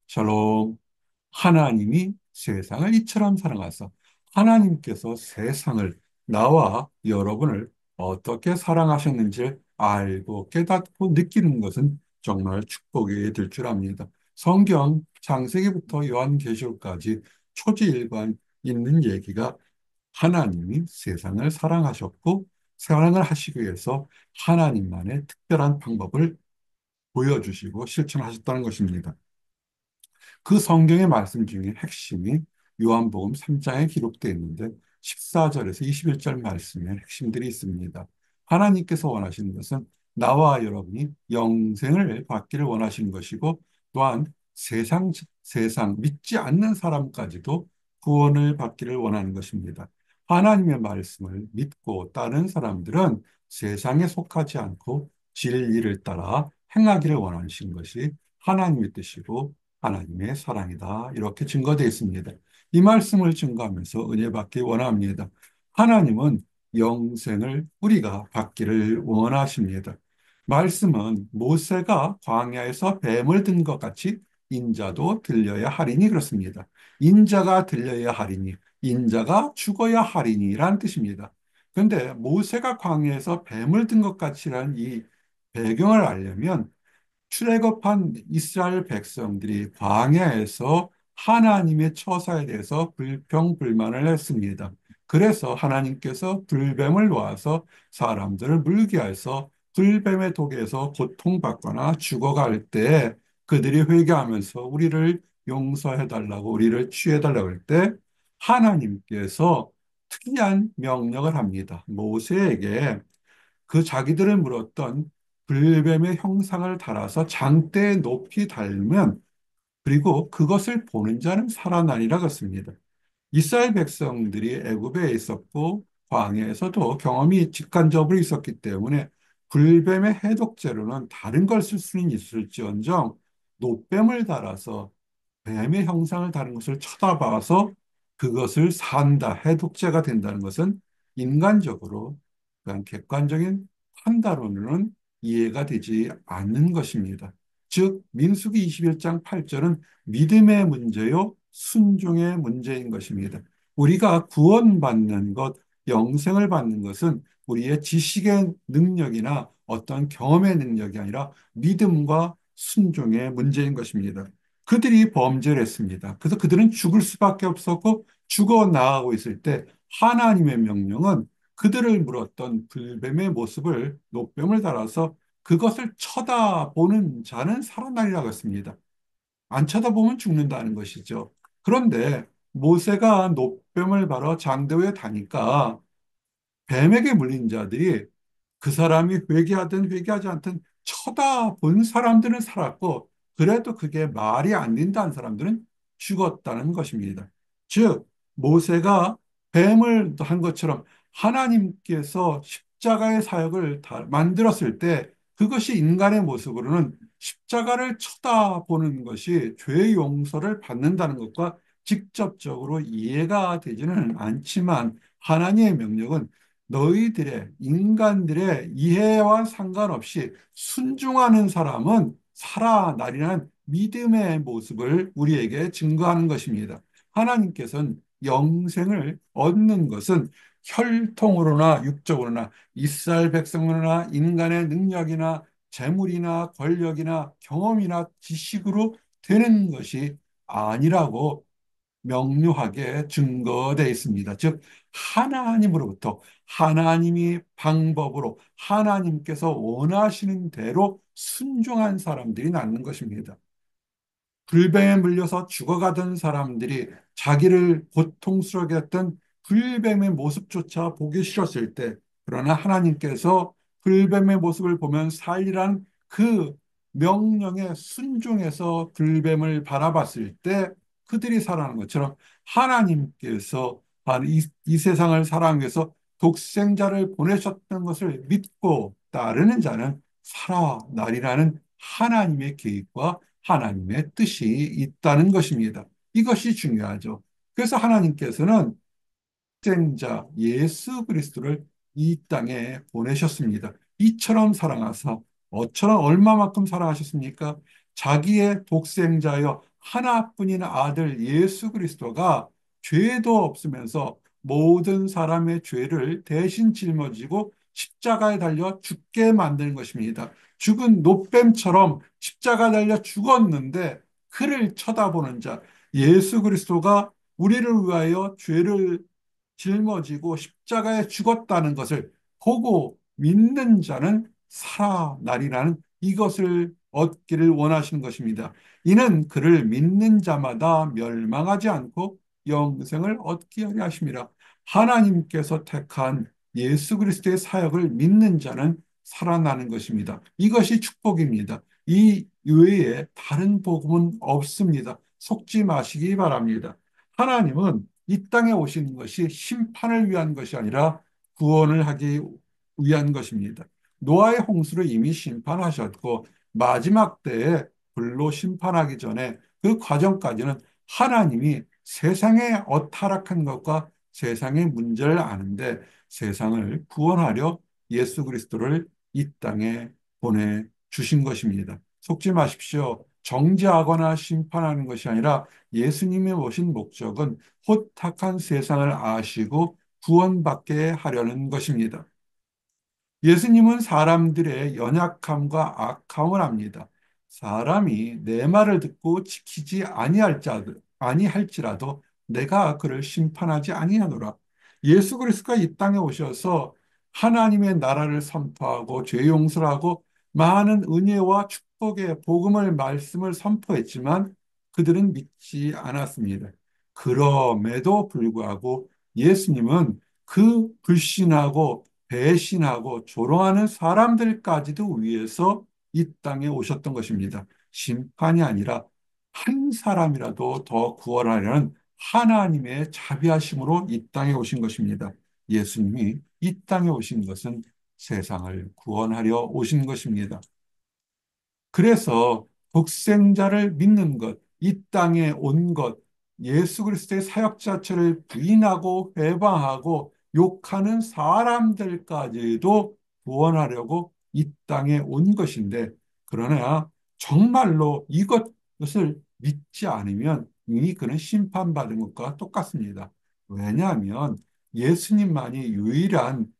샬롬. 하나님이 세상을 이처럼 사랑하사 하나님께서 세상을 나와 여러분을 어떻게 사랑하셨는지 알고 깨닫고 느끼는 것은 정말 축복이 될 줄 압니다. 성경 창세기부터 요한계시록까지 초지일관 있는 얘기가 하나님이 세상을 사랑하셨고 사랑을 하시기 위해서 하나님만의 특별한 방법을 보여주시고 실천하셨다는 것입니다. 그 성경의 말씀 중에 핵심이 요한복음 3장에 기록되어 있는데 14절에서 21절 말씀에 핵심들이 있습니다. 하나님께서 원하시는 것은 나와 여러분이 영생을 받기를 원하시는 것이고 또한 세상 믿지 않는 사람까지도 구원을 받기를 원하는 것입니다. 하나님의 말씀을 믿고 따른 사람들은 세상에 속하지 않고 진리를 따라 행하기를 원하시는 것이 하나님의 뜻이고 하나님의 사랑이다. 이렇게 증거되어 있습니다. 이 말씀을 증거하면서 은혜 받기 원합니다. 하나님은 영생을 우리가 받기를 원하십니다. 말씀은 모세가 광야에서 뱀을 든 것 같이 인자도 들려야 하리니 그렇습니다. 인자가 들려야 하리니, 인자가 죽어야 하리니라는 뜻입니다. 그런데 모세가 광야에서 뱀을 든 것 같이라는 이 배경을 알려면 출애굽한 이스라엘 백성들이 광야에서 하나님의 처사에 대해서 불평불만을 했습니다. 그래서 하나님께서 불뱀을 놓아서 사람들을 물게 해서 불뱀의 독에서 고통받거나 죽어갈 때 그들이 회개하면서 우리를 용서해달라고 우리를 취해달라고 할 때 하나님께서 특이한 명령을 합니다. 모세에게 그 자기들을 물었던 불뱀의 형상을 달아서 장대에 높이 달면 그리고 그것을 보는 자는 살아나리라 그랬습니다. 이스라엘 백성들이 애굽에 있었고 광야에서도 경험이 직간접으로 있었기 때문에 불뱀의 해독제로는 다른 걸 쓸 수는 있을지언정 노뱀을 달아서 뱀의 형상을 다른 것을 쳐다봐서 그것을 산다, 해독제가 된다는 것은 인간적으로, 그러니까 객관적인 판단으로는 이해가 되지 않는 것입니다. 즉, 민수기 21장 8절은 믿음의 문제요, 순종의 문제인 것입니다. 우리가 구원받는 것, 영생을 받는 것은 우리의 지식의 능력이나 어떤 경험의 능력이 아니라 믿음과 순종의 문제인 것입니다. 그들이 범죄를 했습니다. 그래서 그들은 죽을 수밖에 없었고 죽어 나가고 있을 때 하나님의 명령은 그들을 물었던 불뱀의 모습을 노뱀을 달아서 그것을 쳐다보는 자는 살아나리라고 했습니다. 안 쳐다보면 죽는다는 것이죠. 그런데 모세가 노뱀을 바로 장대에 다니까 뱀에게 물린 자들이 그 사람이 회개하든 회개하지 않든 쳐다본 사람들은 살았고 그래도 그게 말이 안 된다는 사람들은 죽었다는 것입니다. 즉 모세가 뱀을 한 것처럼 하나님께서 십자가의 사역을 만들었을 때 그것이 인간의 모습으로는 십자가를 쳐다보는 것이 죄의 용서를 받는다는 것과 직접적으로 이해가 되지는 않지만 하나님의 명령은 너희들의 인간들의 이해와 상관없이 순종하는 사람은 살아나리라는 믿음의 모습을 우리에게 증거하는 것입니다. 하나님께서는 영생을 얻는 것은 혈통으로나 육적으로나 이스라엘 백성으로나 인간의 능력이나 재물이나 권력이나 경험이나 지식으로 되는 것이 아니라고 명료하게 증거되어 있습니다. 즉, 하나님으로부터 하나님이 방법으로 하나님께서 원하시는 대로 순종한 사람들이 낫는 것입니다. 불뱀에 물려서 죽어가던 사람들이 자기를 고통스럽게 했던 불뱀의 모습조차 보기 싫었을 때, 그러나 하나님께서 불뱀의 모습을 보면 살리란 그 명령에 순종해서 불뱀을 바라봤을 때 그들이 살아나는 것처럼 하나님께서 이 세상을 사랑하기 위해서 독생자를 보내셨던 것을 믿고 따르는 자는 살아나리라는 하나님의 계획과 하나님의 뜻이 있다는 것입니다. 이것이 중요하죠. 그래서 하나님께서는 독생자 예수 그리스도를 이 땅에 보내셨습니다. 이처럼 사랑하사 어처럼 얼마만큼 사랑하셨습니까? 자기의 독생자여 하나뿐인 아들 예수 그리스도가 죄도 없으면서 모든 사람의 죄를 대신 짊어지고 십자가에 달려 죽게 만드는 것입니다. 죽은 노뱀처럼 십자가에 달려 죽었는데 그를 쳐다보는 자, 예수 그리스도가 우리를 위하여 죄를 짊어지고 십자가에 죽었다는 것을 보고 믿는 자는 살아나리라는 이것을 얻기를 원하시는 것입니다. 이는 그를 믿는 자마다 멸망하지 않고 영생을 얻게 하려 하심이라. 하나님께서 택한 예수 그리스도의 사역을 믿는 자는 살아나는 것입니다. 이것이 축복입니다. 이 외에 다른 복음은 없습니다. 속지 마시기 바랍니다. 하나님은 이 땅에 오신 것이 심판을 위한 것이 아니라 구원을 하기 위한 것입니다. 노아의 홍수를 이미 심판하셨고 마지막 때에 불로 심판하기 전에 그 과정까지는 하나님이 세상에 타락한 것과 세상의 문제를 아는데 세상을 구원하려 예수 그리스도를 이 땅에 보내주신 것입니다. 속지 마십시오. 정죄하거나 심판하는 것이 아니라 예수님이 오신 목적은 혼탁한 세상을 아시고 구원받게 하려는 것입니다. 예수님은 사람들의 연약함과 악함을 압니다. 사람이 내 말을 듣고 지키지 아니할지라도 내가 그를 심판하지 아니하노라. 예수 그리스도가 이 땅에 오셔서 하나님의 나라를 선포하고 죄 용서를 하고 많은 은혜와 축복의 복음을 말씀을 선포했지만 그들은 믿지 않았습니다. 그럼에도 불구하고 예수님은 그 불신하고 배신하고 조롱하는 사람들까지도 위해서 이 땅에 오셨던 것입니다. 심판이 아니라 한 사람이라도 더 구원하려는 하나님의 자비하심으로 이 땅에 오신 것입니다. 예수님이 이 땅에 오신 것은 세상을 구원하려 오신 것입니다. 그래서 독생자를 믿는 것, 이 땅에 온 것, 예수 그리스도의 사역 자체를 부인하고 회방하고 욕하는 사람들까지도 구원하려고 이 땅에 온 것인데, 그러나 정말로 이것을 믿지 않으면 이미 그는 심판받은 것과 똑같습니다. 왜냐하면 예수님만이 유일한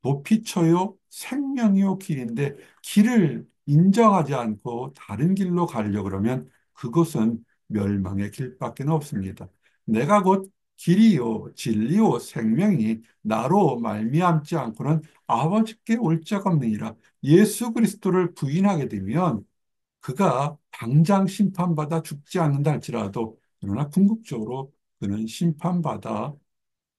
도피처요 생명이요 길인데 길을 인정하지 않고 다른 길로 가려고 그러면 그것은 멸망의 길밖에 없습니다. 내가 곧 길이요 진리요 생명이 나로 말미암지 않고는 아버지께 올 자가 없느니라. 예수 그리스도를 부인하게 되면 그가 당장 심판받아 죽지 않는다 할지라도 그러나 궁극적으로 그는 심판받아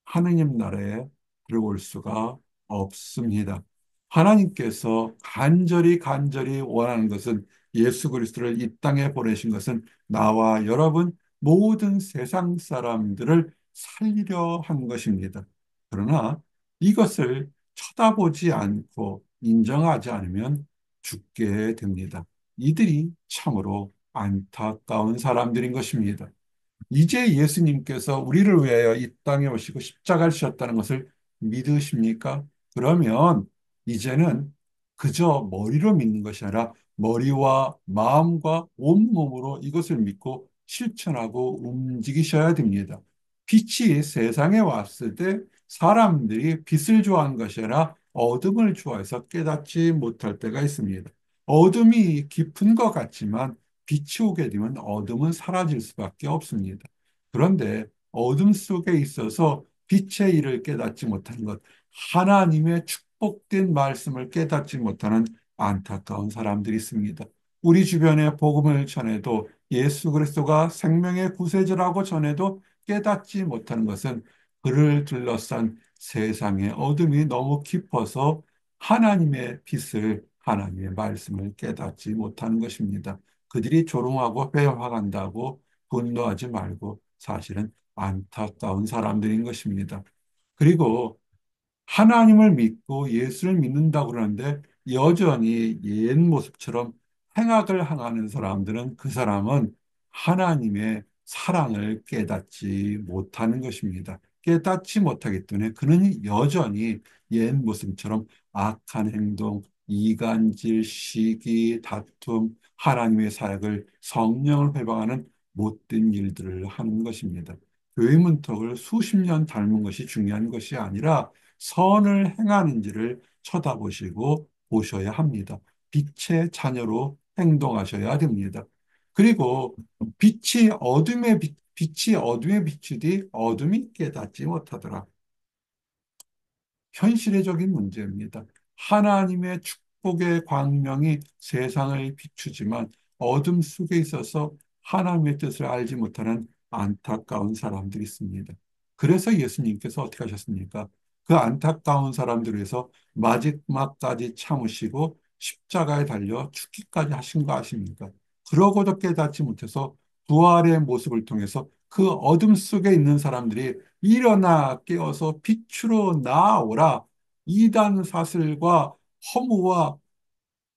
하느님 나라에 들어올 수가 없습니다. 하나님께서 간절히 원하는 것은 예수 그리스도를 이 땅에 보내신 것은 나와 여러분 모든 세상 사람들을 살리려 한 것입니다. 그러나 이것을 쳐다보지 않고 인정하지 않으면 죽게 됩니다. 이들이 참으로 안타까운 사람들인 것입니다. 이제 예수님께서 우리를 위하여 이 땅에 오시고 십자가를 지셨다는 것을 믿으십니까? 그러면 이제는 그저 머리로 믿는 것이 아니라 머리와 마음과 온몸으로 이것을 믿고 실천하고 움직이셔야 됩니다. 빛이 세상에 왔을 때 사람들이 빛을 좋아하는 것이 아니라 어둠을 좋아해서 깨닫지 못할 때가 있습니다. 어둠이 깊은 것 같지만 빛이 오게 되면 어둠은 사라질 수밖에 없습니다. 그런데 어둠 속에 있어서 빛의 일을 깨닫지 못하는 것, 하나님의 축복된 말씀을 깨닫지 못하는 안타까운 사람들이 있습니다. 우리 주변에 복음을 전해도 예수 그리스도가 생명의 구세주라고 전해도 깨닫지 못하는 것은 그를 둘러싼 세상의 어둠이 너무 깊어서 하나님의 빛을, 하나님의 말씀을 깨닫지 못하는 것입니다. 그들이 조롱하고 회화한다고 분노하지 말고 사실은 안타까운 사람들인 것입니다. 그리고 하나님을 믿고 예수를 믿는다고 그러는데 여전히 옛 모습처럼 행악을 행하는 사람들은 그 사람은 하나님의 사랑을 깨닫지 못하는 것입니다. 깨닫지 못하기 때문에 그는 여전히 옛 모습처럼 악한 행동, 이간질, 시기, 다툼, 하나님의 사역을 성령을 회방하는 못된 일들을 하는 것입니다. 교회 문턱을 수십 년 닮은 것이 중요한 것이 아니라 선을 행하는지를 쳐다보시고 보셔야 합니다. 빛의 자녀로 행동하셔야 됩니다. 그리고 빛이 어둠에 비추되 어둠이 깨닫지 못하더라. 현실적인 문제입니다. 하나님의 축복의 광명이 세상을 비추지만 어둠 속에 있어서 하나님의 뜻을 알지 못하는 안타까운 사람들이 있습니다. 그래서 예수님께서 어떻게 하셨습니까? 그 안타까운 사람들을 위해서 마지막까지 참으시고 십자가에 달려 죽기까지 하신 거 아십니까? 그러고도 깨닫지 못해서 부활의 모습을 통해서 그 어둠 속에 있는 사람들이 일어나 깨어서 빛으로 나아오라. 이단 사슬과 허무와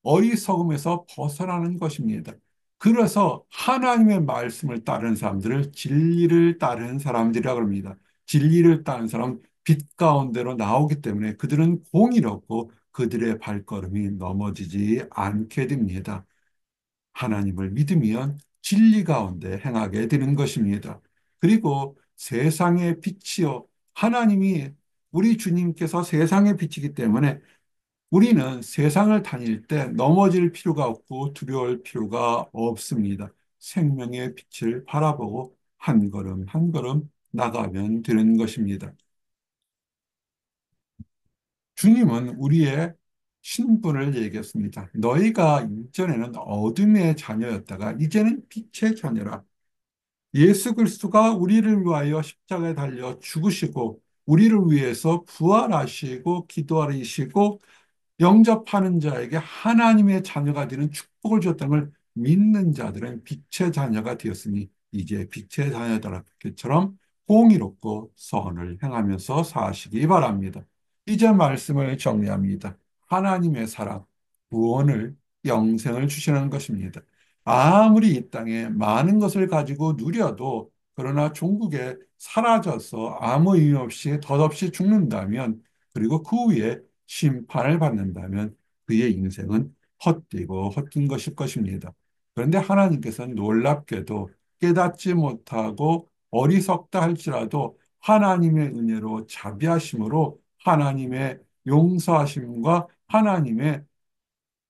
어리석음에서 벗어나는 것입니다. 그래서 하나님의 말씀을 따르는 사람들을 진리를 따르는 사람들이라고 합니다. 진리를 따르는 사람은 빛 가운데로 나오기 때문에 그들은 공의롭고 그들의 발걸음이 넘어지지 않게 됩니다. 하나님을 믿으면 진리 가운데 행하게 되는 것입니다. 그리고 세상의 빛이요. 하나님이 우리 주님께서 세상의 빛이기 때문에 우리는 세상을 다닐 때 넘어질 필요가 없고 두려울 필요가 없습니다. 생명의 빛을 바라보고 한 걸음 한 걸음 나가면 되는 것입니다. 주님은 우리의 신분을 얘기했습니다. 너희가 이전에는 어둠의 자녀였다가 이제는 빛의 자녀라. 예수 그리스도가 우리를 위하여 십자가에 달려 죽으시고 우리를 위해서 부활하시고 기도하시고 영접하는 자에게 하나님의 자녀가 되는 축복을 줬다는 걸 믿는 자들은 빛의 자녀가 되었으니 이제 빛의 자녀들처럼 공의롭고 선을 행하면서 사시기 바랍니다. 이제 말씀을 정리합니다. 하나님의 사랑, 구원을, 영생을 주시는 것입니다. 아무리 이 땅에 많은 것을 가지고 누려도 그러나 종국에 사라져서 아무 이유 없이 덧없이 죽는다면 그리고 그 후에 심판을 받는다면 그의 인생은 헛되고 헛된 것일 것입니다. 그런데 하나님께서는 놀랍게도 깨닫지 못하고 어리석다 할지라도 하나님의 은혜로 자비하심으로 하나님의 용서하심과 하나님의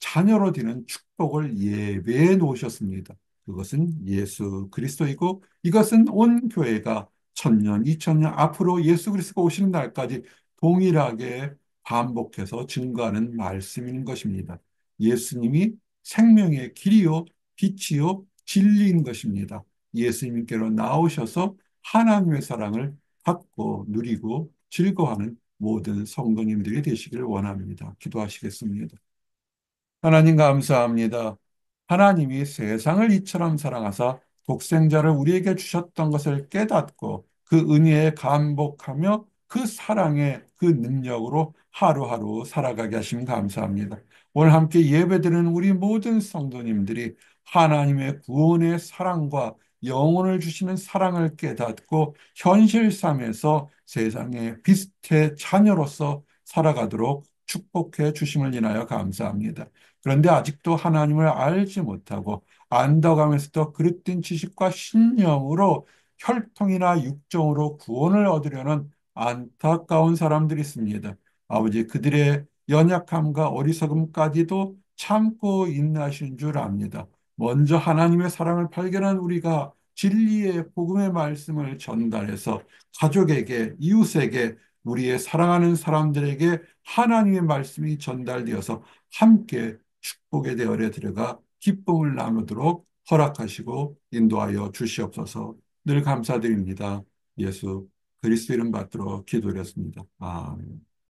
자녀로 되는 축복을 예배해 놓으셨습니다. 그것은 예수 그리스도이고 이것은 온 교회가 천년, 이천년 앞으로 예수 그리스도가 오시는 날까지 동일하게 반복해서 증거하는 말씀인 것입니다. 예수님이 생명의 길이요, 빛이요, 진리인 것입니다. 예수님께로 나오셔서 하나님의 사랑을 받고 누리고 즐거워하는 모든 성도님들이 되시기를 원합니다. 기도하시겠습니다. 하나님 감사합니다. 하나님이 세상을 이처럼 사랑하사 독생자를 우리에게 주셨던 것을 깨닫고 그 은혜에 감복하며 그 사랑의 그 능력으로 하루하루 살아가게 하심 감사합니다. 오늘 함께 예배드리는 우리 모든 성도님들이 하나님의 구원의 사랑과 영혼을 주시는 사랑을 깨닫고 현실 삶에서 세상의 빛의 자녀로서 살아가도록 축복해 주심을 인하여 감사합니다. 그런데 아직도 하나님을 알지 못하고 안다가면서도 그릇된 지식과 신념으로 혈통이나 육정으로 구원을 얻으려는 안타까운 사람들이 있습니다. 아버지, 그들의 연약함과 어리석음까지도 참고 인내하시는 줄 압니다. 먼저 하나님의 사랑을 발견한 우리가 진리의 복음의 말씀을 전달해서 가족에게, 이웃에게, 우리의 사랑하는 사람들에게 하나님의 말씀이 전달되어서 함께 축복의 대열에 들어가 기쁨을 나누도록 허락하시고 인도하여 주시옵소서. 늘 감사드립니다. 예수 그리스도 이름 받들어 기도드렸습니다. 아멘.